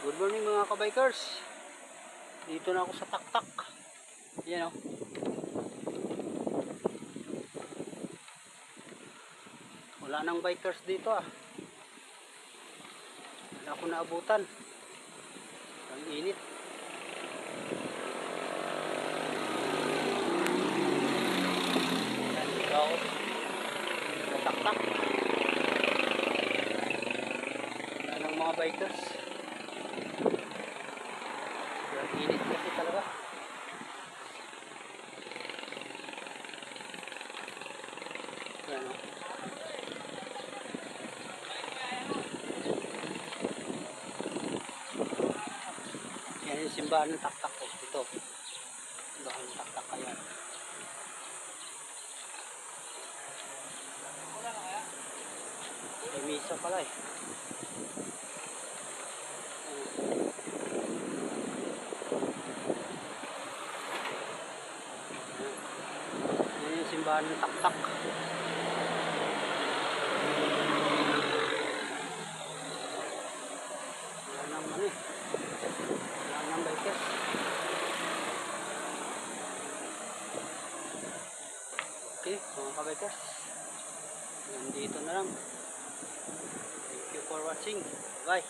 Good morning mga kabikers. Dito na ako sa taktak. Yan o. Wala nang bikers dito ah. Wala ako naabutan. Ang init. Yan dito ako sa taktak. Wala nang mga bikers. Init kasi talaga. Yan o. Yan yung simbahan ng taktak ko. Ito. Simbahan ng taktak kaya. May misa pala eh. Yan yung simbahan ng taktak. Wala nang ano eh. Wala nang bikers. Okay, mga kabikers. Nandito na lang. Thank you for watching. Bye.